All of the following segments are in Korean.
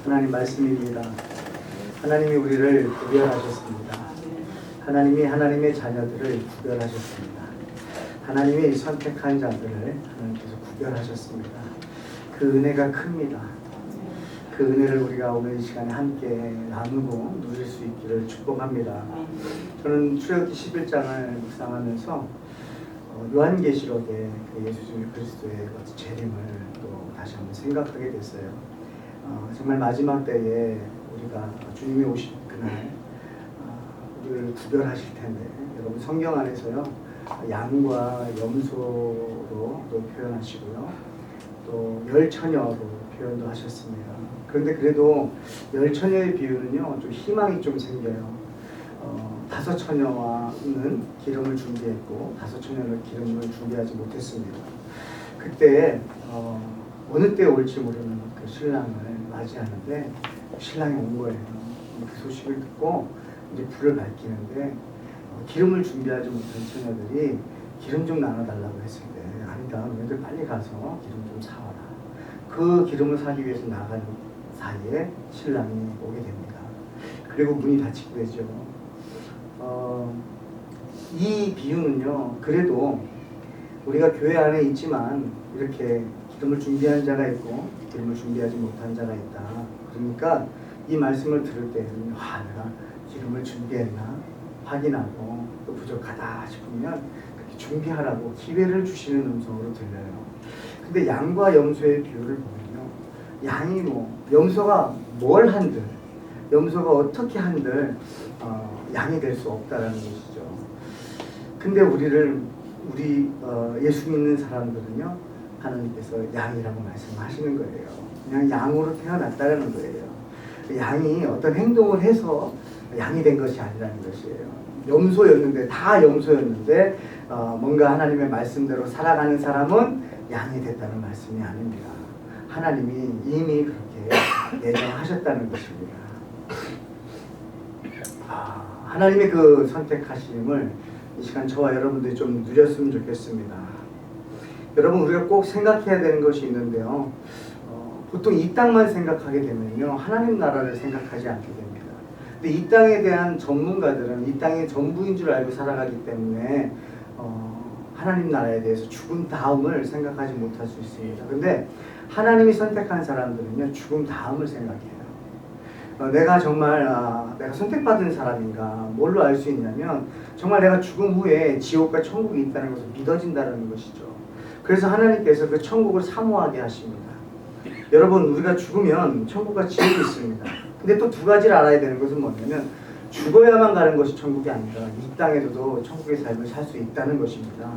하나님 말씀입니다. 하나님이 우리를 구별하셨습니다. 하나님이 하나님의 자녀들을 구별하셨습니다. 하나님이 선택한 자들을 하나님께서 구별하셨습니다. 그 은혜가 큽니다. 그 은혜를 우리가 오늘 이 시간에 함께 나누고 누릴 수 있기를 축복합니다. 저는 출애굽기 11장을 묵상하면서 요한계시록의 그 예수 그리스도의 재림을 또 다시 한번 생각하게 됐어요. 정말 마지막 때에 우리가 주님이 오실 그날 우리를 구별하실 텐데, 여러분 성경 안에서요 양과 염소로 또 표현하시고요, 또 열처녀로 표현도 하셨습니다. 그런데 그래도 열처녀의 비유는요 좀 희망이 좀 생겨요. 다섯 처녀와는 기름을 준비했고 다섯 처녀는 기름을 준비하지 못했습니다. 그때 어느 때 올지 모르는 그 신랑을 맞이하는데 신랑이 온 거예요. 그 소식을 듣고 이제 불을 밝히는데 기름을 준비하지 못한 처녀들이 기름 좀 나눠달라고 했을 때, 아니다, 너희들 빨리 가서 기름 좀 사와라. 그 기름을 사기 위해서 나간 사이에 신랑이 오게 됩니다. 그리고 문이 닫히게 되죠. 이 비유는요, 그래도 우리가 교회 안에 있지만 이렇게 기름을 준비한 자가 있고 기름을 준비하지 못한 자가 있다. 그러니까 이 말씀을 들을 때는 내가 기름을 준비했나 확인하고 또 부족하다 싶으면 그렇게 준비하라고 기회를 주시는 음성으로 들려요. 근데 양과 염소의 비유를 보면요, 양이 염소가 뭘 한들, 염소가 어떻게 한들 양이 될 수 없다라는 것이죠. 근데 우리 예수 믿는 사람들은요, 하나님께서 양이라고 말씀하시는 거예요. 그냥 양으로 태어났다는 거예요. 양이 어떤 행동을 해서 양이 된 것이 아니라는 것이에요. 염소였는데, 다 염소였는데 뭔가 하나님의 말씀대로 살아가는 사람은 양이 됐다는 말씀이 아닙니다. 하나님이 이미 그렇게 예정하셨다는 것입니다. 하나님의 그 선택하심을 이 시간 저와 여러분들이 좀 누렸으면 좋겠습니다. 여러분, 우리가 꼭 생각해야 되는 것이 있는데요, 보통 이 땅만 생각하게 되면요 하나님 나라를 생각하지 않게 됩니다. 근데 이 땅에 대한 전문가들은 이 땅의 전부인 줄 알고 살아가기 때문에 하나님 나라에 대해서 죽은 다음을 생각하지 못할 수 있습니다. 근데 하나님이 선택한 사람들은요 죽음 다음을 생각해요. 내가 정말 내가 선택받은 사람인가, 뭘로 알 수 있냐면 정말 내가 죽음 후에 지옥과 천국이 있다는 것을 믿어진다는 것이죠. 그래서 하나님께서 그 천국을 사모하게 하십니다. 여러분, 우리가 죽으면 천국과 지옥이 있습니다. 근데 또 두 가지를 알아야 되는 것은 뭐냐면 죽어야만 가는 것이 천국이 아니라 이 땅에서도 천국의 삶을 살 수 있다는 것입니다.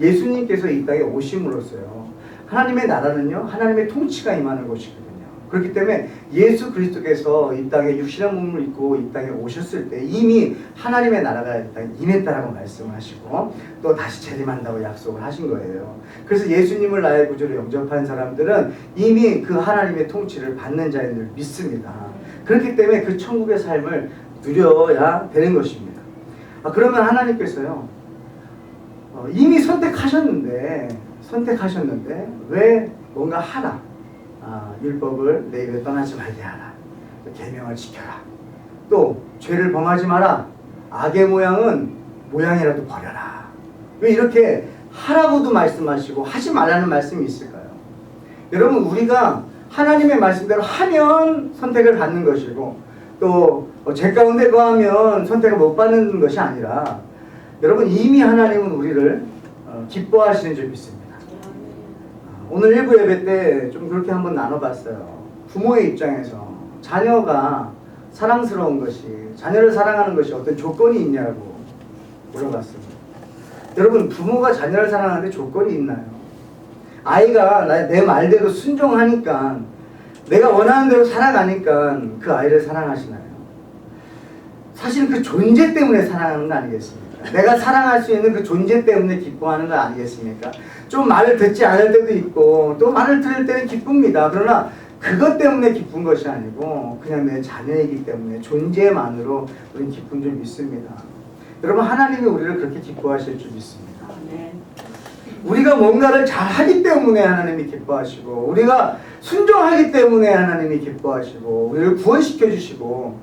예수님께서 이 땅에 오심으로써요, 하나님의 나라는요 하나님의 통치가 임하는 것이거든요. 그렇기 때문에 예수 그리스도께서 이 땅에 육신한 몸을 입고 이 땅에 오셨을 때 이미 하나님의 나라가 이 땅에 임했다라고 말씀하시고 또 다시 재림한다고 약속을 하신 거예요. 그래서 예수님을 나의 구주로 영접한 사람들은 이미 그 하나님의 통치를 받는 자인 줄 믿습니다. 그렇기 때문에 그 천국의 삶을 누려야 되는 것입니다. 그러면 하나님께서요 이미 선택하셨는데 왜 뭔가 하라, 율법을 내 입에 떠나지 말게 하라, 계명을 지켜라, 또 죄를 범하지 마라, 악의 모양이라도 버려라, 왜 이렇게 하라고도 말씀하시고 하지 말라는 말씀이 있을까요? 여러분, 우리가 하나님의 말씀대로 하면 선택을 받는 것이고 또 죄 가운데 거하면 선택을 못 받는 것이 아니라, 여러분, 이미 하나님은 우리를 기뻐하시는 줄 믿습니다. 오늘 일부 예배 때 좀 그렇게 한번 나눠봤어요. 부모의 입장에서 자녀가 사랑스러운 것이, 자녀를 사랑하는 것이 어떤 조건이 있냐고 물어봤습니다. 여러분, 부모가 자녀를 사랑하는데 조건이 있나요? 아이가 내 말대로 순종하니까, 내가 원하는 대로 살아가니까 그 아이를 사랑하시나요? 사실 그 존재 때문에 사랑하는 거 아니겠습니까? 내가 사랑할 수 있는 그 존재 때문에 기뻐하는 거 아니겠습니까? 좀 말을 듣지 않을 때도 있고 또 말을 들을 때는 기쁩니다. 그러나 그것 때문에 기쁜 것이 아니고 그냥 내 자녀이기 때문에 존재만으로 우리는 기쁜 줄 믿습니다. 여러분, 하나님이 우리를 그렇게 기뻐하실 줄 믿습니다. 우리가 뭔가를 잘하기 때문에 하나님이 기뻐하시고, 우리가 순종하기 때문에 하나님이 기뻐하시고, 우리를 구원시켜 주시고,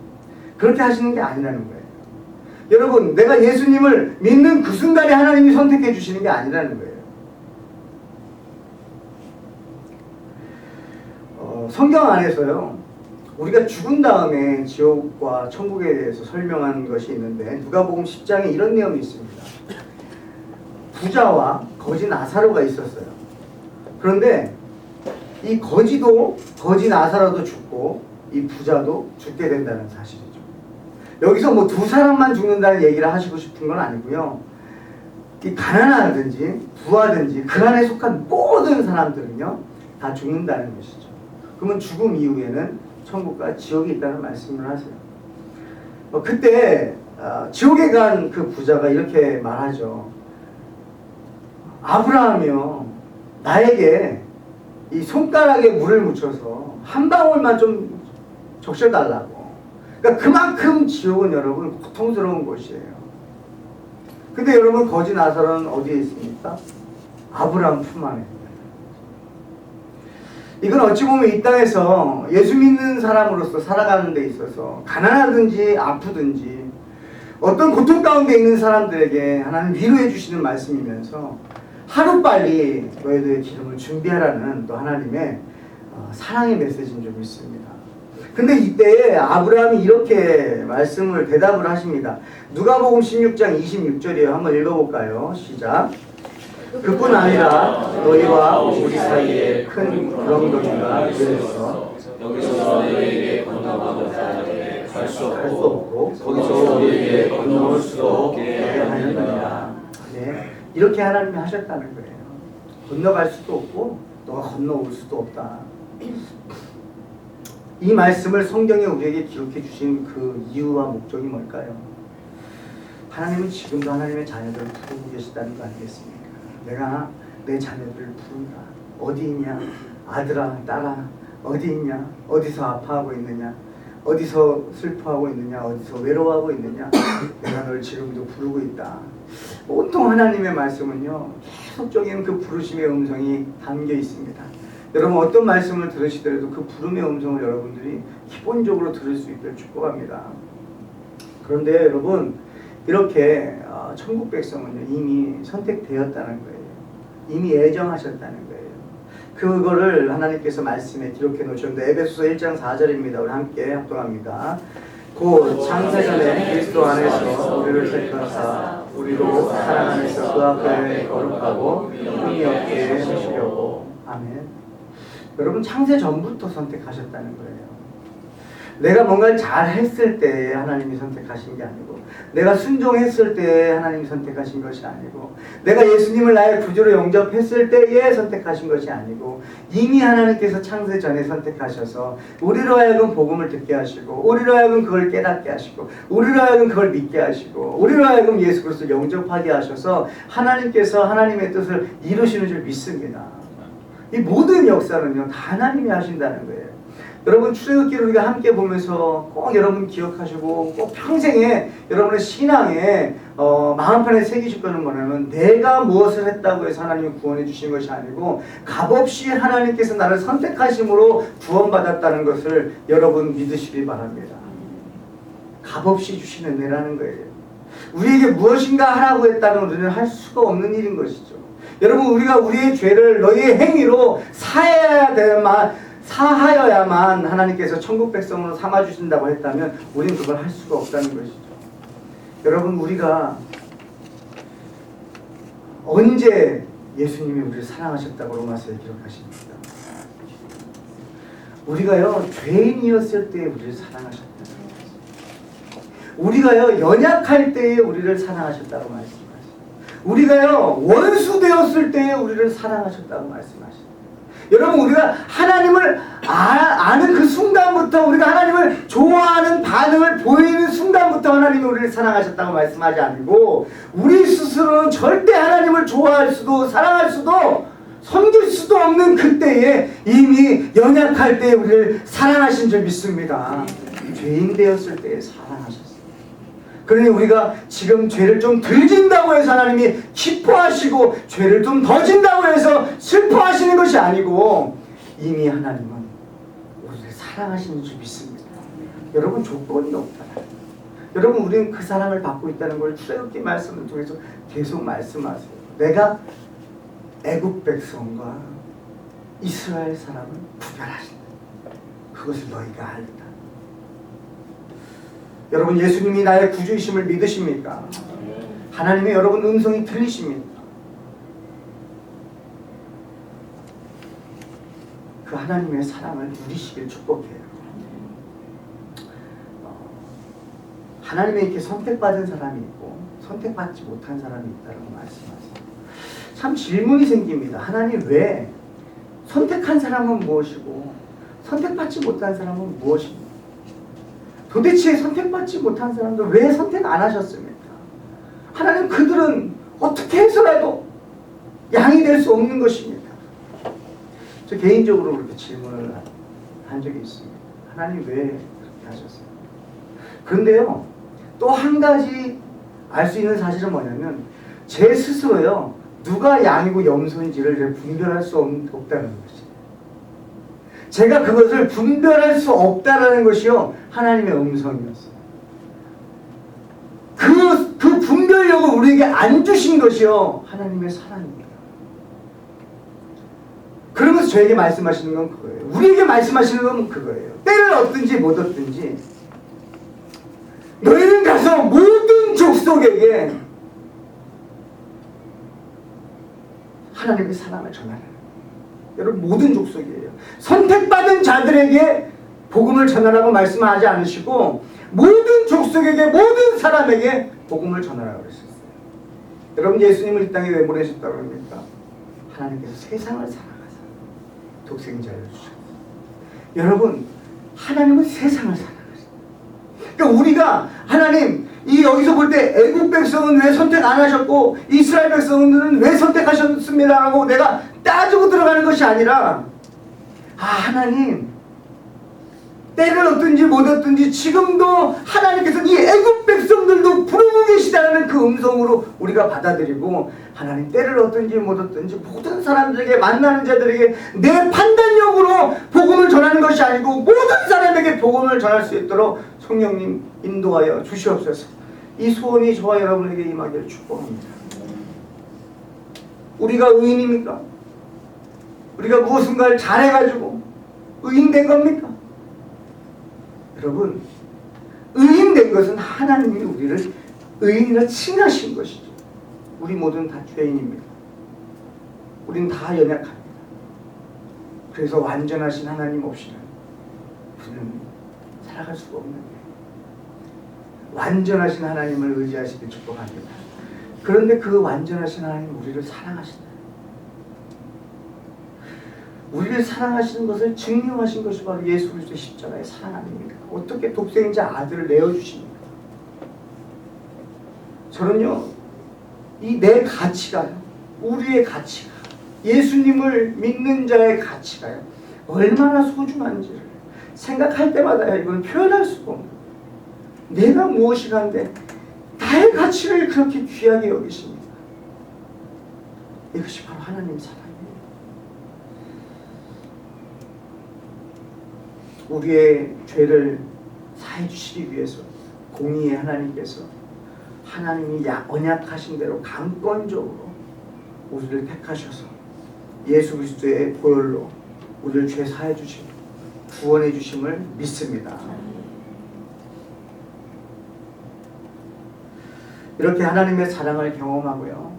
그렇게 하시는 게 아니라는 거예요. 여러분, 내가 예수님을 믿는 그 순간에 하나님이 선택해 주시는 게 아니라는 거예요. 성경 안에서요, 우리가 죽은 다음에 지옥과 천국에 대해서 설명한 것이 있는데, 누가복음 10장에 이런 내용이 있습니다. 부자와 거지 나사로가 있었어요. 그런데 이 거지 나사로도 죽고 이 부자도 죽게 된다는 사실이죠. 여기서 뭐 두 사람만 죽는다는 얘기를 하시고 싶은 건 아니고요. 이 가난하든지 부하든지 그 안에 속한 모든 사람들은요, 다 죽는다는 것이죠. 그러면 죽음 이후에는 천국과 지옥이 있다는 말씀을 하세요. 그때 지옥에 간 그 부자가 이렇게 말하죠. 아브라함이요, 나에게 이 손가락에 물을 묻혀서 한 방울만 좀 적셔달라고. 그러니까 그만큼 지옥은 여러분 고통스러운 곳이에요. 근데 여러분, 거지 나사로는 어디에 있습니까? 아브라함 품 안에. 이건 어찌 보면 이 땅에서 예수 믿는 사람으로서 살아가는 데 있어서 가난하든지 아프든지 어떤 고통 가운데 있는 사람들에게 하나님 위로해 주시는 말씀이면서 하루빨리 너희들의 기름을 준비하라는 또 하나님의 사랑의 메시지인 줄 믿습니다. 근데 이때에 아브라함이 이렇게 말씀을 대답을 하십니다. 누가복음 16장 26절이에요. 한번 읽어볼까요? 시작. 그뿐 아니라 너희와 우리 사이에 큰 구렁텅이가 있어 여기서 너희에게 건너가고자 갈 수 없고 거기서 우리에게 건너올 수도 없게 하느니라. 네, 이렇게 하나님이 하셨다는 거예요. 건너갈 수도 없고 너가 건너올 수도 없다. 이 말씀을 성경에 우리에게 기록해 주신 그 이유와 목적이 뭘까요? 하나님은 지금도 하나님의 자녀들을 부르고 계시다는 거 아니겠습니까? 내가 내 자녀들을 부른다. 어디 있냐? 아들아, 딸아, 어디 있냐? 어디서 아파하고 있느냐? 어디서 슬퍼하고 있느냐? 어디서 외로워하고 있느냐? 내가 널 지금도 부르고 있다. 온통 하나님의 말씀은요, 계속적인 그 부르심의 음성이 담겨 있습니다. 여러분, 어떤 말씀을 들으시더라도 그 부름의 음성을 여러분들이 기본적으로 들을 수 있도록 축복합니다. 그런데 여러분, 이렇게 천국 백성은요, 이미 선택되었다는 거예요. 이미 예정하셨다는 거예요. 그거를 하나님께서 말씀에 기록해 놓으셨는데, 에베소서 1장 4절입니다. 우리 함께 합동합니다. 곧 창세전에 그리스도 안에서 우리를 택하사 우리로 사랑 안에서 그 앞에 거룩하고 흠이 없게 하시려고. 아멘. 여러분, 창세 전부터 선택하셨다는 거예요. 내가 뭔가를 잘 했을 때 하나님이 선택하신 게 아니고, 내가 순종했을 때 하나님이 선택하신 것이 아니고, 내가 예수님을 나의 구주로 영접했을 때에 선택하신 것이 아니고, 이미 하나님께서 창세 전에 선택하셔서 우리로 하여금 복음을 듣게 하시고, 우리로 하여금 그걸 깨닫게 하시고, 우리로 하여금 그걸 믿게 하시고, 우리로 하여금 예수 그리스도를 영접하게 하셔서 하나님께서 하나님의 뜻을 이루시는 줄 믿습니다. 이 모든 역사는요, 다 하나님이 하신다는 거예요. 여러분, 출애굽기를 우리가 함께 보면서 꼭 여러분 기억하시고 꼭 평생에 여러분의 신앙에 마음판에 새기실 거는 뭐냐면, 내가 무엇을 했다고 해서 하나님이 구원해 주신 것이 아니고 값없이 하나님께서 나를 선택하심으로 구원받았다는 것을 여러분 믿으시기 바랍니다. 값없이 주신 은혜라는 거예요. 우리에게 무엇인가 하라고 했다면 우리는 할 수가 없는 일인 것이죠. 여러분, 우리가 우리의 죄를 너희의 행위로 사하여야만 하나님께서 천국 백성으로 삼아주신다고 했다면 우리는 그걸 할 수가 없다는 것이죠. 여러분, 우리가 언제 예수님이 우리를 사랑하셨다고 로마서에 기록하십니다. 우리가요, 죄인이었을 때에 우리를 사랑하셨다. 우리가요, 연약할 때에 우리를 사랑하셨다고 말씀하십니다. 우리가요, 원수 되었을 때에 우리를 사랑하셨다고 말씀하십니다. 여러분, 우리가 하나님을 아는 그 순간부터, 우리가 하나님을 좋아하는 반응을 보이는 순간부터 하나님이 우리를 사랑하셨다고 말씀하지 않고, 우리 스스로는 절대 하나님을 좋아할 수도 사랑할 수도 섬길 수도 없는 그때에 이미 연약할 때에 우리를 사랑하신 줄 믿습니다. 죄인 되었을 때에 사랑하셨어요. 그러니 우리가 지금 죄를 좀 덜 진다고 해서 하나님이 기뻐하시고 죄를 좀 더 진다고 해서 슬퍼하시는 것이 아니고 이미 하나님은 우리를 사랑하시는 줄 믿습니다. 여러분 조건이 없잖아요. 여러분 우리는 그 사랑을 받고 있다는 걸 출애굽기 말씀을 통해서 계속 말씀하세요. 내가 애굽 백성과 이스라엘 사람을 구별하신다. 그것을 너희가 알다. 여러분 예수님이 나의 구주이심을 믿으십니까? 하나님의 여러분 음성이 들리십니까? 그 하나님의 사랑을 누리시길 축복해요. 하나님의 이렇게 선택받은 사람이 있고 선택받지 못한 사람이 있다고 말씀하세요. 참 질문이 생깁니다. 하나님 왜 선택한 사람은 무엇이고 선택받지 못한 사람은 무엇입니까? 도대체 선택받지 못한 사람들 왜 선택 안 하셨습니까? 하나님 그들은 어떻게 해서라도 양이 될 수 없는 것입니다. 저 개인적으로 그렇게 질문을 한 적이 있습니다. 하나님 왜 그렇게 하셨어요? 그런데요 또 한 가지 알 수 있는 사실은 뭐냐면 제 스스로요 누가 양이고 염소인지를 분별할 수 없다는 것이에요. 제가 그것을 분별할 수 없다라는 것이요 하나님의 음성이었어요. 그 분별력을 우리에게 안 주신 것이요 하나님의 사랑입니다. 그러면서 저에게 말씀하시는 건 그거예요. 우리에게 말씀하시는 건 그거예요. 때를 얻든지 못 얻든지 너희는 가서 모든 족속에게 하나님의 사랑을 전하라. 여러분 모든 족속이에요. 선택받은 자들에게 복음을 전하라고 말씀하지 않으시고 모든 족속에게 모든 사람에게 복음을 전하라고 그러셨어요. 여러분 예수님을 이 땅에 왜 보내셨다고 합니까? 하나님께서 세상을 사랑하사 독생자를 주셨어요. 여러분 하나님은 세상을 사랑하셨어요. 그러니까 우리가 하나님 이 여기서 볼 때 애국 백성은 왜 선택 안 하셨고 이스라엘 백성들은 왜 선택하셨습니다 하고 내가 따지고 들어가는 것이 아니라 하나님 때를 얻든지 못 얻든지 지금도 하나님께서 이 애국 백성들도 부르고 계시다는 그 음성으로 우리가 받아들이고 하나님 때를 얻든지 못 얻든지 모든 사람들에게 만나는 자들에게 내 판단력으로 복음을 전하는 것이 아니고 모든 사람에게 복음을 전할 수 있도록 성령님 인도하여 주시옵소서. 이 소원이 저와 여러분에게 임하기를 축복합니다. 우리가 의인입니까? 우리가 무엇인가를 잘해가지고 의인된 겁니까? 여러분 의인된 것은 하나님이 우리를 의인이라 칭하신 것이죠. 우리 모두는 다 죄인입니다. 우리는 다 연약합니다. 그래서 완전하신 하나님 없이는 우리는 살아갈 수가 없는 거예요. 완전하신 하나님을 의지하시길 축복합니다. 그런데 그 완전하신 하나님 우리를 사랑하신다. 우리를 사랑하시는 것을 증명하신 것이 바로 예수 그리스도의 십자가의 사랑 아닙니까? 어떻게 독생자 아들을 내어주십니까? 저는요 이 내 가치가요 우리의 가치가 예수님을 믿는 자의 가치가요 얼마나 소중한지를 생각할 때마다 이걸 표현할 수가 없는 거예요. 내가 무엇이간데 나의 가치를 그렇게 귀하게 여기십니다. 이것이 바로 하나님 사랑이에요. 우리의 죄를 사해 주시기 위해서 공의의 하나님께서 하나님이 언약하신 대로 강권적으로 우리를 택하셔서 예수 그리스도의 보혈로 우리를 죄 사해 주시고 구원해 주심을 믿습니다. 이렇게 하나님의 사랑을 경험하고요.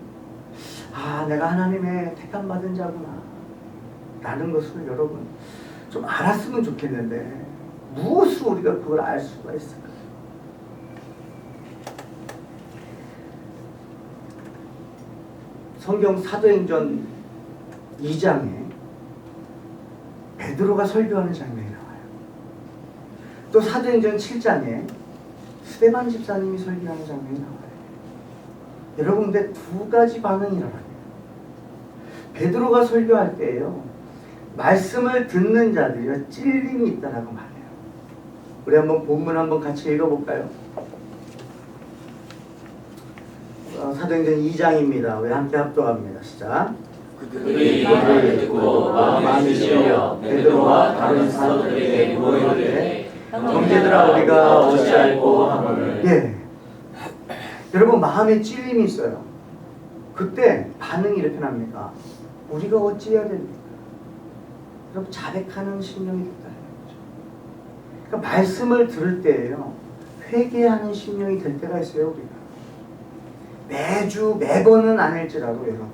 내가 하나님의 택함받은 자구나 라는 것을 여러분 좀 알았으면 좋겠는데 무엇으로 우리가 그걸 알 수가 있을까요? 성경 사도행전 2장에 베드로가 설교하는 장면이 나와요. 또 사도행전 7장에 스데반 집사님이 설교하는 장면이 나와요. 여러분 근데 두 가지 반응이 일어나요. 베드로가 설교할 때에요 말씀을 듣는 자들이 찔림이 있다라고 말해요. 우리 한번 본문 한번 같이 읽어볼까요? 사도행전 2장입니다. 우리 함께 합독합니다. 시작. 그들이 말을 듣고 마음에 찔려 베드로와 다른 사도들에게 모이되 형제들아 우리가 어찌할꼬 하거늘. 예. 여러분 마음에 찔림이 있어요. 그때 반응이 이렇게 납니까? 우리가 어찌해야 됩니까? 여러분 자백하는 심령이 됐다는 거죠. 그러니까 말씀을 들을 때에요. 회개하는 심령이 될 때가 있어요. 우리가 매주 매번은 아닐지라도 여러분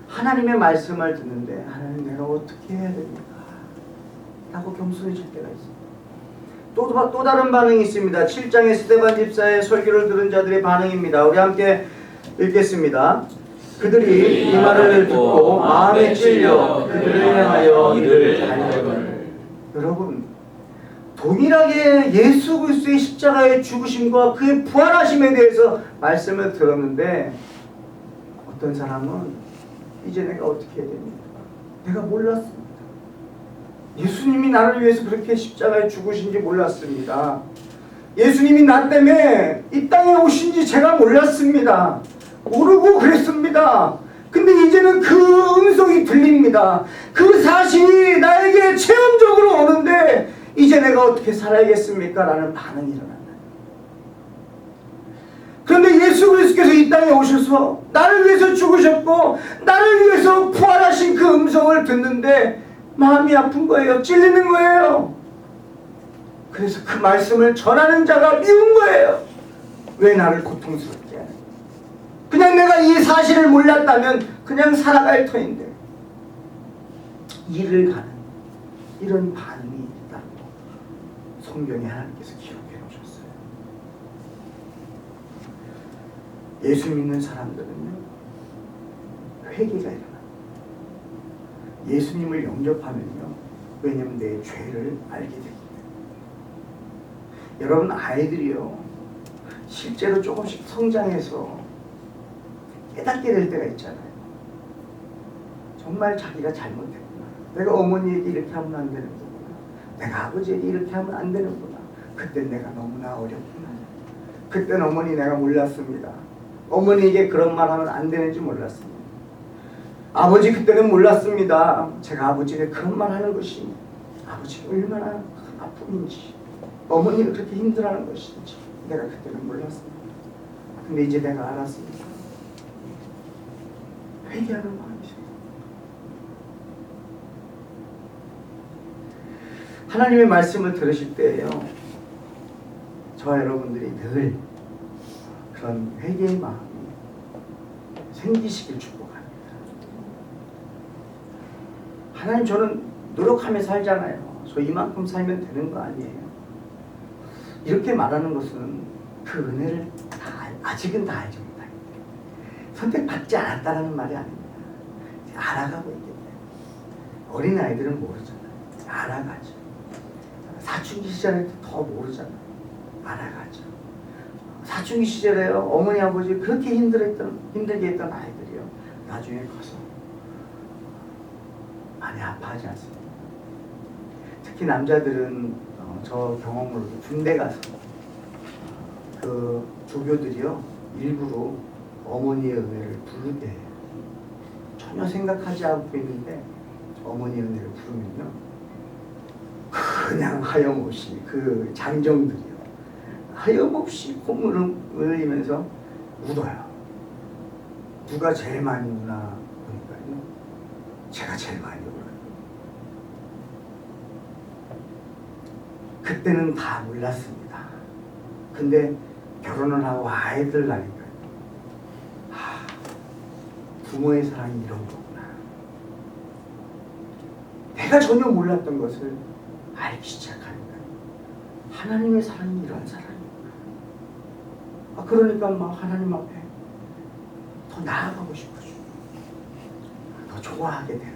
하나님의 말씀을 듣는데 하나님 내가 어떻게 해야 됩니까? 라고 겸손해질 때가 있어요. 또 다른 반응이 있습니다. 7장의 스데반 집사의 설교를 들은 자들의 반응입니다. 우리 함께 읽겠습니다. 그들이 이 말을 듣고 마음에 찔려 그들을 향하여 이를 달려거늘. 여러분 동일하게 예수 그리스도의 십자가의 죽으심과 그의 부활하심에 대해서 말씀을 들었는데 어떤 사람은 이제 내가 어떻게 해야 됩니까? 내가 몰랐습니다. 예수님이 나를 위해서 그렇게 십자가에 죽으신지 몰랐습니다. 예수님이 나 때문에 이 땅에 오신지 제가 몰랐습니다. 모르고 그랬습니다. 근데 이제는 그 음성이 들립니다. 그 사실이 나에게 체험적으로 오는데 이제 내가 어떻게 살아야겠습니까? 라는 반응이 일어난다. 그런데 예수 그리스도께서 이 땅에 오셔서 나를 위해서 죽으셨고 나를 위해서 부활하신 그 음성을 듣는데 마음이 아픈 거예요. 찔리는 거예요. 그래서 그 말씀을 전하는 자가 미운 거예요. 왜 나를 고통스럽게 하는 거예요? 그냥 내가 이 사실을 몰랐다면 그냥 살아갈 터인데 이를 가는 이런 반응이 있다고 성경에 하나님께서 기록해 놓으셨어요. 예수 믿는 사람들은요 회개가 일어납니다. 예수님을 영접하면요 왜냐면 내 죄를 알게 되기 때문에. 여러분 아이들이요 실제로 조금씩 성장해서 깨닫게 될 때가 있잖아요. 정말 자기가 잘못했구나. 내가 어머니에게 이렇게 하면 안 되는 거구나. 내가 아버지에게 이렇게 하면 안 되는구나. 그때 내가 너무나 어렵구나. 그때는 어머니 내가 몰랐습니다. 어머니에게 그런 말 하면 안 되는지 몰랐습니다. 아버지 그때는 몰랐습니다. 제가 아버지에게 그런 말 하는 것이 아버지가 얼마나 아픔인지 어머니가 그렇게 힘들어하는 것인지 내가 그때는 몰랐습니다. 근데 이제 내가 알았습니다. 회개하는 마음이죠. 하나님의 말씀을 들으실 때에요 저와 여러분들이 늘 그런 회개의 마음이 생기시길 축복합니다. 하나님 저는 노력하며 살잖아요. 저 이만큼 살면 되는 거 아니에요. 이렇게 말하는 것은 그 은혜를 아직은 다 알지 못하기 때문에 선택받지 않았다는 말이 아닙니다. 알아가고 있기 때문에. 어린아이들은 모르잖아요. 알아가죠. 사춘기 시절에 더 모르잖아요. 알아가죠. 사춘기 시절에요 어머니 아버지 그렇게 힘들게 했던 아이들이요 나중에 커서 많이 아파하지 않습니까? 특히 남자들은 저 경험으로 군대 가서 그 조교들이요 일부러 어머니의 은혜를 부르게 해요. 전혀 생각하지 않고 있는데 어머니의 은혜를 부르면요 그냥 하염없이 그 장정들이요 하염없이 콧물을 흘리면서 울어요. 누가 제일 많이 우나 보니까요 제가 제일 많이 울어요. 그때는 다 몰랐습니다. 근데 결혼을 하고 아이들 낳으니까 부모의 사랑이 이런 거구나. 내가 전혀 몰랐던 것을 알기 시작하는 거예요. 하나님의 사랑이 이런 사랑이구나. 그러니까 막 하나님 앞에 더 나아가고 싶어져. 더 좋아하게 되는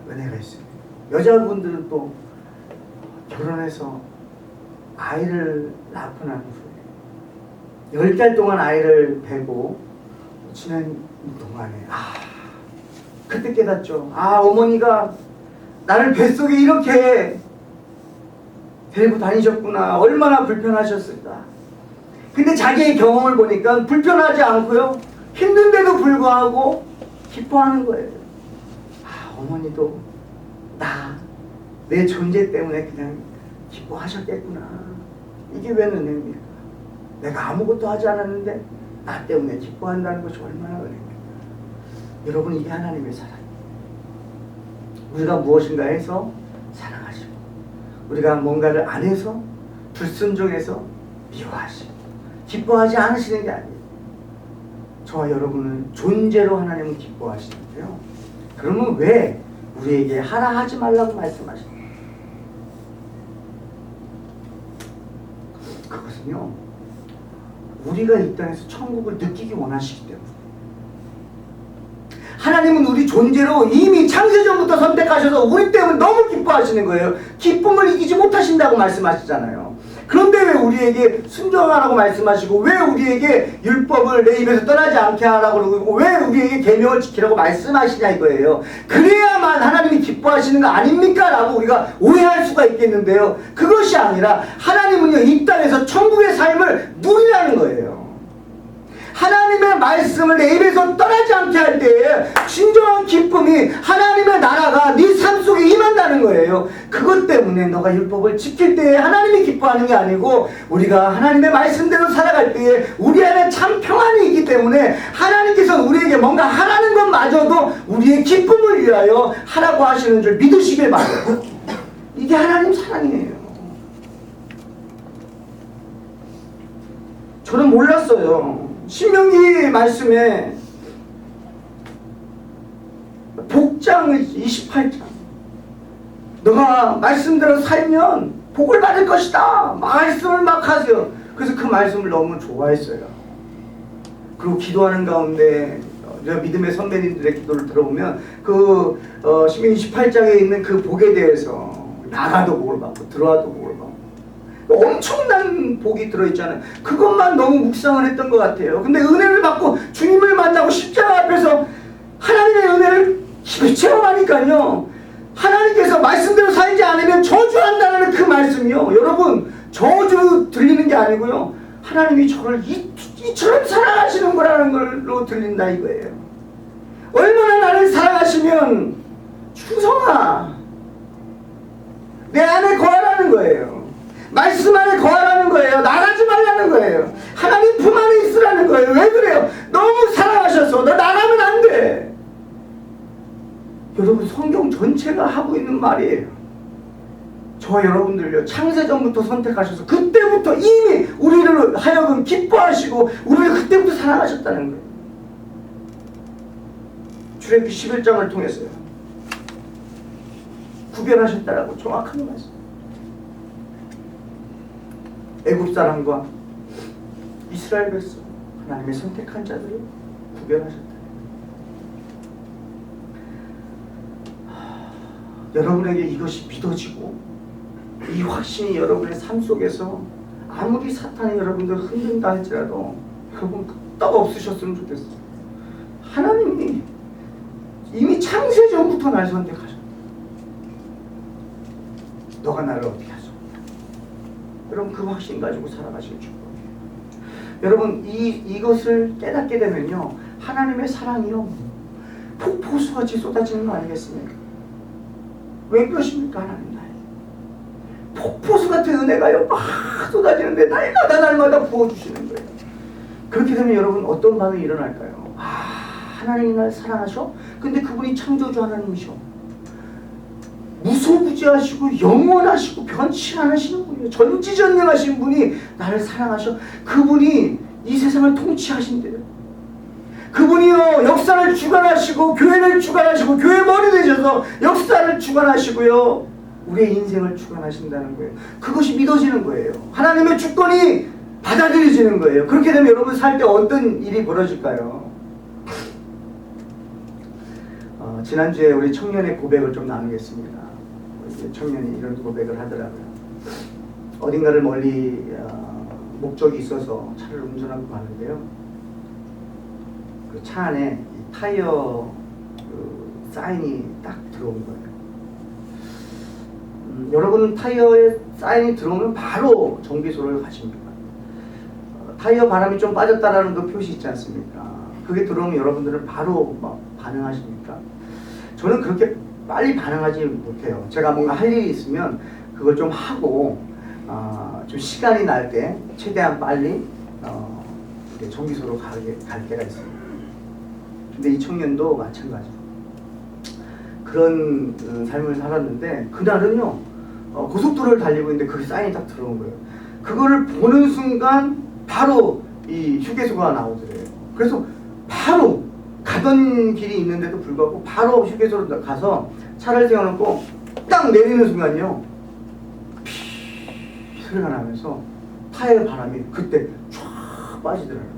은혜가 있습니다. 여자분들은 또 결혼해서 아이를 낳고 난 후에 10달 동안 아이를 베고 지난 동안에 그때 깨닫죠. 어머니가 나를 뱃속에 이렇게 데리고 다니셨구나. 얼마나 불편하셨을까. 근데 자기의 경험을 보니까 불편하지 않고요. 힘든데도 불구하고 기뻐하는 거예요. 아, 어머니도 내 존재 때문에 그냥 기뻐하셨겠구나. 이게 왜 은혜입니까? 내가 아무것도 하지 않았는데 나 때문에 기뻐한다는 것이 얼마나 은혜입니까? 여러분, 이게 하나님의 사랑이에요. 우리가 무엇인가 해서 사랑하시고, 우리가 뭔가를 안 해서 불순종해서 미워하시고 기뻐하지 않으시는 게 아니에요. 저와 여러분은 존재로 하나님은 기뻐하시는데요. 그러면 왜 우리에게 하라 하지 말라고 말씀하십니까? 그것은요, 우리가 이 땅에서 천국을 느끼기 원하시기 때문에. 하나님은 우리 존재로 이미 창세전부터 선택하셔서 우리 때문에 너무 기뻐하시는 거예요. 기쁨을 이기지 못하신다고 말씀하시잖아요. 그런데 왜 우리에게 순종하라고 말씀하시고, 왜 우리에게 율법을 내 입에서 떠나지 않게 하라고 그러고, 왜 우리에게 계명을 지키라고 말씀하시냐 이거예요. 그래야만 하나님이 기뻐하시는 거 아닙니까? 라고 우리가 오해할 수가 있겠는데요. 그것이 아니라 하나님은요, 이 땅에서 천국의 삶을 누리라는 거예요. 하나님의 말씀을 내 입에서 떠나지 않게 할 때에 진정한 기쁨이 하나님의 나라가 네 삶 속에 임한다는 거예요. 그것 때문에 너가 율법을 지킬 때에 하나님이 기뻐하는 게 아니고, 우리가 하나님의 말씀대로 살아갈 때에 우리 안에 참 평안이 있기 때문에 하나님께서 우리에게 뭔가 하라는 것마저도 우리의 기쁨을 위하여 하라고 하시는 줄 믿으시길 바라요. 이게 하나님 사랑이에요. 저는 몰랐어요. 신명기 말씀에 복장 28장, 너가 말씀대로 살면 복을 받을 것이다, 말씀을 막 하세요. 그래서 그 말씀을 너무 좋아했어요. 그리고 기도하는 가운데 믿음의 선배님들의 기도를 들어보면 그 신명기 28장에 있는 그 복에 대해서 나가도 복을 받고 들어와도 복을 받고 엄청난 복이 들어있잖아요. 그것만 너무 묵상을 했던 것 같아요. 근데 은혜를 받고 주님을 만나고 십자가 앞에서 하나님의 은혜를 입에 체험하니까요, 하나님께서 말씀대로 살지 않으면 저주한다는 그 말씀이요, 여러분, 저주 들리는 게 아니고요, 하나님이 저를 이처럼 사랑하시는 거라는 걸로 들린다 이거예요. 얼마나 나를 사랑하시면 충성아, 내 안에 거하라는 거예요. 말씀 안에 거하라는 거예요. 나가지 말라는 거예요. 하나님 품 안에 있으라는 거예요. 왜 그래요? 너무 사랑하셔서 너 나가면 안 돼. 여러분, 성경 전체가 하고 있는 말이에요. 저와 여러분들요, 창세전부터 선택하셔서 그때부터 이미 우리를 하여금 기뻐하시고 우리를 그때부터 사랑하셨다는 거예요. 출애굽기 11장을 통해서요, 구별하셨다라고 정확하게 말씀. 애굽 사람과 이스라엘 백성, 하나님의 선택한 자들을 구별하셨다. 여러분에게 이것이 믿어지고 이 확신이 여러분의 삶 속에서 아무리 사탄이 여러분들 흔든다 할지라도 여러분 끄떡 없으셨으면 좋겠어요. 하나님이 이미 창세전부터 날 선택하셨다. 너가 나를 어떻게 하소? 여러분, 그 확신 가지고 살아가실 줄. 여러분, 이것을 깨닫게 되면요, 하나님의 사랑이요, 폭포수같이 쏟아지는 거 아니겠습니까? 왜 그러십니까? 하나님 나에게 폭포수 같은 은혜가요 막 쏟아지는데 날마다 부어주시는 거예요. 그렇게 되면 여러분, 어떤 반응이 일어날까요? 하나님이 날 사랑하셔? 근데 그분이 창조주 하나님이셔. 무소부지하시고 영원하시고 변치 않으시는 분이에요. 전지전능하신 분이 나를 사랑하셔. 그분이 이 세상을 통치하신대요. 그분이요, 역사를 주관하시고 교회를 주관하시고 교회 머리 되셔서 역사를 주관하시고요, 우리의 인생을 주관하신다는 거예요. 그것이 믿어지는 거예요. 하나님의 주권이 받아들여지는 거예요. 그렇게 되면 여러분 살 때 어떤 일이 벌어질까요? 지난주에 우리 청년의 고백을 좀 나누겠습니다. 청년이 이런 고백을 하더라고요. 어딘가를 멀리 목적이 있어서 차를 운전하고 가는데요, 그 차 안에 이 타이어 사인이 딱 들어온 거예요. 여러분은 타이어에 사인이 들어오면 바로 정비소를 가십니까? 타이어 바람이 좀 빠졌다라는 그 표시 있지 않습니까? 그게 들어오면 여러분들은 바로 막 반응하십니까? 저는 그렇게 빨리 반응하지 못해요. 제가 뭔가 할 일이 있으면 그걸 좀 하고 좀 시간이 날 때 최대한 빨리 이렇게 정비소로 갈 때가 있어요. 근데 이 청년도 마찬가지로 그런 삶을 살았는데 그날은요 고속도로를 달리고 있는데 그게 사인이 딱 들어온 거예요. 그거를 보는 순간 바로 이 휴게소가 나오더래요. 그래서 바로 가던 길이 있는데도 불구하고 바로 휴게소로 가서 차를 세워놓고 딱 내리는 순간요 피 소리가 나면서 타이어 바람이 그때 쫙 빠지더라고요.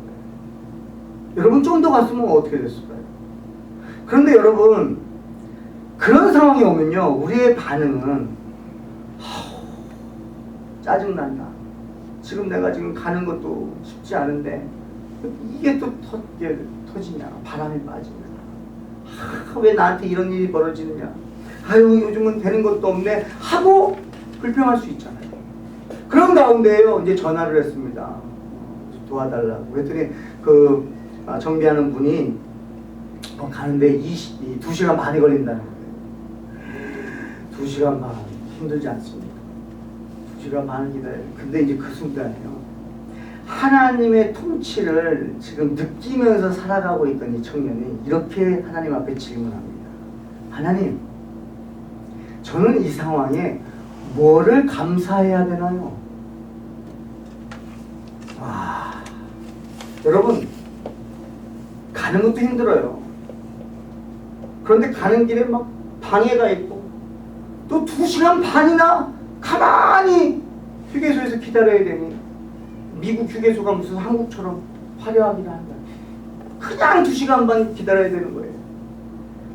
여러분 좀 더 갔으면 어떻게 됐을까요? 그런데 여러분 그런 상황이 오면요 우리의 반응은 짜증난다. 지금 내가 지금 가는 것도 쉽지 않은데 이게 또 터지냐. 바람이 빠지냐. 왜 나한테 이런 일이 벌어지느냐. 아유 요즘은 되는 것도 없네 하고 불평할 수 있잖아요. 그런 가운데요 이제 전화를 했습니다. 도와달라고 그랬더니 그 정비하는 분이 가는데 2시간 반이 걸린다는 거예요. 2시간 반 힘들지 않습니까? 2시간 반을 기다려요. 근데 이제 그 순간에요 하나님의 통치를 지금 느끼면서 살아가고 있던 이 청년이 이렇게 하나님 앞에 질문합니다. 하나님, 저는 이 상황에 뭐를 감사해야 되나요? 여러분 가는 것도 힘들어요. 그런데 가는 길에 막 방해가 있고 또 2시간 반이나 가만히 휴게소에서 기다려야 되니 미국 휴게소가 무슨 한국처럼 화려하긴 한다. 그냥 2시간 반 기다려야 되는 거예요.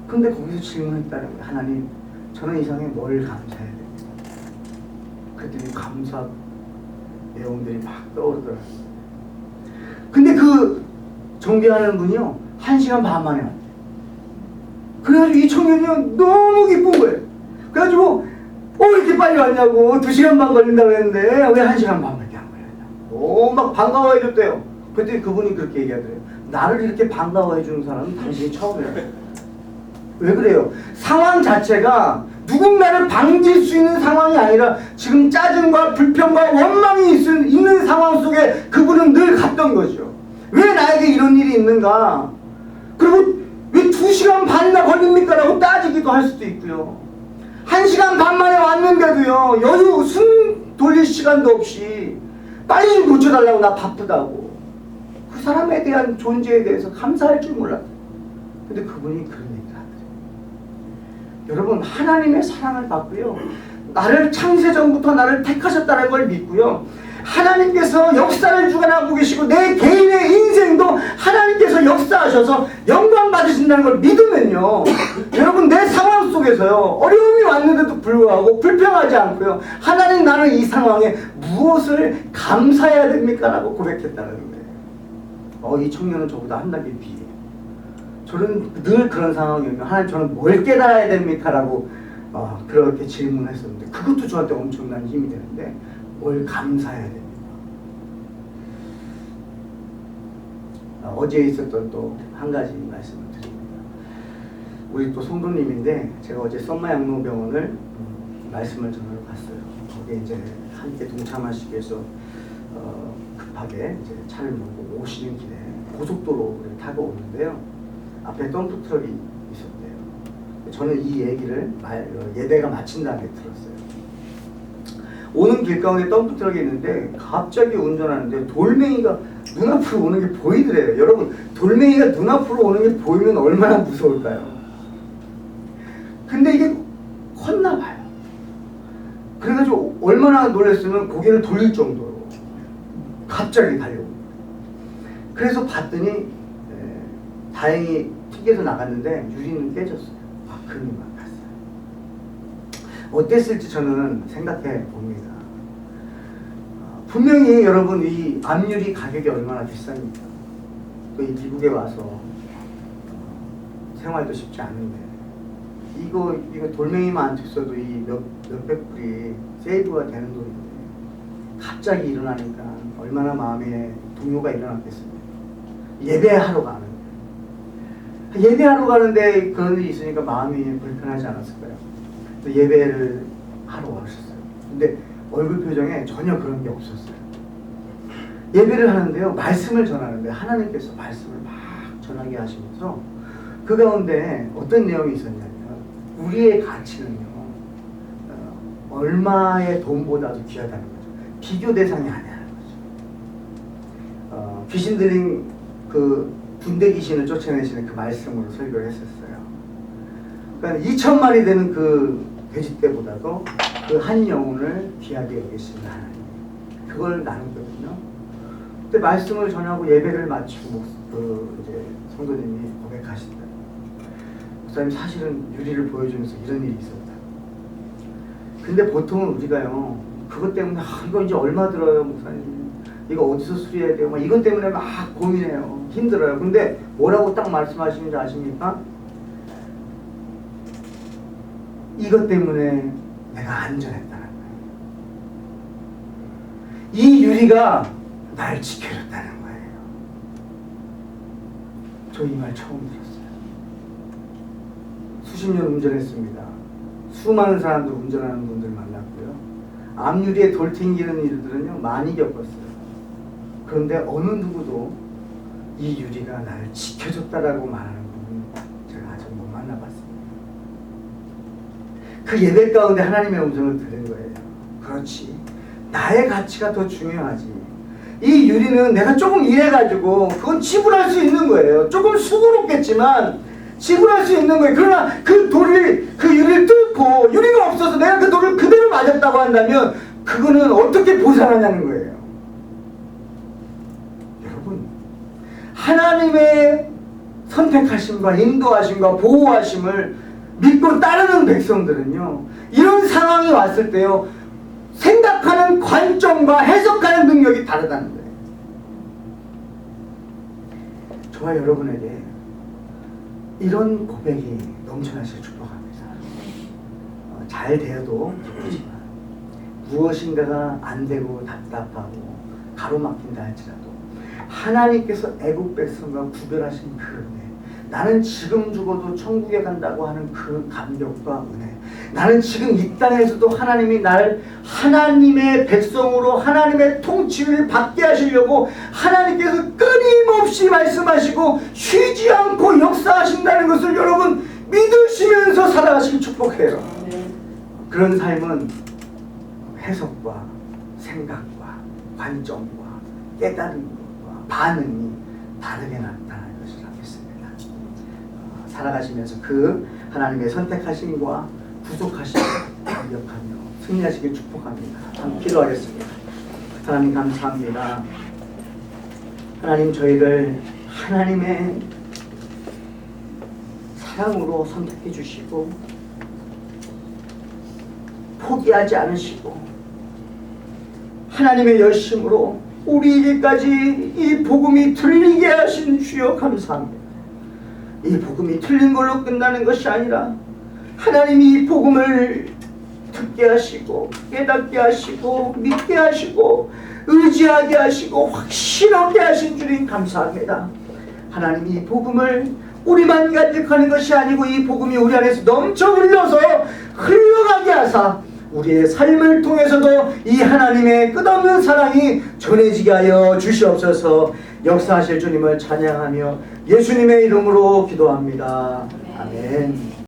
근데 거기서 질문했다는 거예요. 하나님, 저는 이 상황에 뭘 감사해야 됩니까? 그랬더니 감사 내용들이 막 떠오르더라고요. 근데 그 정비하는 분이요 1시간 반 만에 왔대요. 그래가지고 이 청년이요 너무 기쁜 거예요. 그래가지고 이렇게 빨리 왔냐고 2시간 반 걸린다고 했는데 왜 1시간 반밖에 안 걸렸냐고 막 반가워해 줬대요. 그랬더니 그분이 그렇게 얘기하더래요. 나를 이렇게 반가워해 주는 사람은 당신이 처음이에요. 왜 그래요? 상황 자체가 누군가를 방지할 수 있는 상황이 아니라 지금 짜증과 불평과 원망이 있는 상황 속에 그분은 늘 갔던 거죠. 왜 나에게 이런 일이 있는가? 그리고 왜 2시간 반이나 걸립니까? 라고 따지기도 할 수도 있고요. 1시간 반 만에 왔는데도요 여유 숨 돌릴 시간도 없이 빨리 좀 고쳐달라고 나 바쁘다고 그 사람에 대한 존재에 대해서 감사할 줄 몰랐어요. 근데 그분이 그런 얘기를 하더래요. 여러분 하나님의 사랑을 받고요 나를 창세전부터 나를 택하셨다는 걸 믿고요 하나님께서 역사를 주관하고 계시고 내 개인의 인생도 하나님께서 역사하셔서 영광 받으신다는 걸 믿으면요 여러분 내 상황 속에서요 어려움이 왔는데도 불구하고 불평하지 않고요 하나님 나는 이 상황에 무엇을 감사해야 됩니까? 라고 고백했다는 거예요. 이 청년은 저보다 한 단계 뒤에 저는 늘 그런 상황이면 하나님 저는 뭘 깨달아야 됩니까? 라고 그렇게 질문했었는데 그것도 저한테 엄청난 힘이 되는데 뭘 감사해야 됩니까? 어제 있었던 또 한 가지 말씀을 드립니다. 우리 또 성도님인데 제가 어제 썸마양로병원을 말씀을 전하러 갔어요. 거기에 이제 함께 동참하시기 위해서 급하게 이제 차를 몰고 오시는 길에 고속도로를 타고 오는데요. 앞에 덤프트럭이 있었대요. 저는 이 얘기를 예배가 마친 다음에 들었어요. 오는 길 가운데 덤프트럭이 있는데 갑자기 운전하는데 돌멩이가 눈앞으로 오는 게 보이더래요. 여러분 돌멩이가 눈앞으로 오는 게 보이면 얼마나 무서울까요? 근데 이게 컸나 봐요. 그래가지고 얼마나 놀랐으면 고개를 돌릴 정도로 갑자기 달려옵니다. 그래서 봤더니 다행히 튀겨서 나갔는데 유리는 깨졌어요. 그림만 봤어요. 어땠을지 저는 생각해 봅니다. 분명히 여러분 이 압유리 가격이 얼마나 비쌉니까? 또 이 미국에 와서 생활도 쉽지 않은데 이거 돌멩이만 안 쳤어도 이 몇백 불이 세이브가 되는 돈인데 갑자기 일어나니까 얼마나 마음에 동요가 일어났겠습니까? 예배하러 가는. 예배하러 가는데 그런 일이 있으니까 마음이 불편하지 않았을까요? 예배를 하러 오셨어요. 근데 얼굴 표정에 전혀 그런 게 없었어요. 예배를 하는데요, 말씀을 전하는데 하나님께서 말씀을 막 전하게 하시면서 그 가운데 어떤 내용이 있었냐면 우리의 가치는요, 얼마의 돈보다도 귀하다는 거죠. 비교 대상이 아니라는 거죠. 귀신 들린 그 군대 귀신을 쫓아내시는 그 말씀으로 설교를 했었어요. 그러니까 2,000마리 되는 그 돼지떼보다도 그 한 영혼을 귀하게 여기시는 하나님, 그걸 나누거든요. 그때 말씀을 전하고 예배를 마치고 이제 성도님이 고백하시더라고요. 목사님, 사실은 유리를 보여주면서 이런 일이 있었다. 근데 보통은 우리가요, 그것 때문에 이거 이제 얼마 들어요 목사님, 이거 어디서 수리해야 돼요, 막 이것 때문에 막 고민해요, 힘들어요. 근데 뭐라고 딱 말씀하시는지 아십니까? 이것 때문에 내가 안전했다는 거예요. 이 유리가 날 지켜줬다는 거예요. 저 이 말 처음 들었어요. 수십 년 운전했습니다. 수많은 사람들 운전하는 분들 만났고요. 앞유리에 돌 튕기는 일들은요 많이 겪었어요. 그런데 어느 누구도 이 유리가 나를 지켜줬다라고 말하는 분은 제가 아직 못 만나봤습니다. 그 예배 가운데 하나님의 음성을 들은 거예요. 그렇지, 나의 가치가 더 중요하지. 이 유리는 내가 조금 일해가지고 그건 지불할 수 있는 거예요. 조금 수고롭겠지만 지불할 수 있는 거예요. 그러나 그 유리를 뚫고 유리가 없어서 내가 그 돌을 그대로 맞았다고 한다면 그거는 어떻게 보상하냐는 거예요. 여러분, 하나님의 선택하심과 인도하심과 보호하심을 믿고 따르는 백성들은요, 이런 상황이 왔을 때요, 생각하는 관점과 해석하는 능력이 다르다는 거예요. 저와 여러분에게 이런 고백이 넘쳐나시길 축복합니다. 잘 되어도 기쁘지만 무엇인가가 안 되고 답답하고 가로막힌다 할지라도 하나님께서 애국 백성과 구별하신 그 은혜, 나는 지금 죽어도 천국에 간다고 하는 그 감격과 은혜, 나는 지금 이 땅에서도 하나님이 나를 하나님의 백성으로 하나님의 통치를 받게 하시려고 하나님께서 끊임없이 말씀하시고 쉬지 않고 역사하신다는 것을 여러분 믿으시면서 살아가시길 축복해요. 그런 삶은 해석과 생각과 관점과 깨달은 것과 반응이 다르게 나타나는 것을 믿습니다. 살아가시면서 그 하나님의 선택하심과 구속하심을 기억하며 승리하시길 축복합니다. 함께 기도하겠습니다. 하나님 감사합니다. 하나님, 저희를 하나님의 사랑으로 선택해 주시고 포기하지 않으시고 하나님의 열심으로 우리에게까지 이 복음이 들리게 하신 주여 감사합니다. 이 복음이 틀린 걸로 끝나는 것이 아니라 하나님이 이 복음을 듣게 하시고 깨닫게 하시고 믿게 하시고 의지하게 하시고 확신하게 하신 주님 감사합니다. 하나님, 이 복음을 우리만 간직하는 것이 아니고 이 복음이 우리 안에서 넘쳐 흘러서 흘러가게 하사 우리의 삶을 통해서도 이 하나님의 끝없는 사랑이 전해지게 하여 주시옵소서. 역사하실 주님을 찬양하며 예수님의 이름으로 기도합니다. 아멘.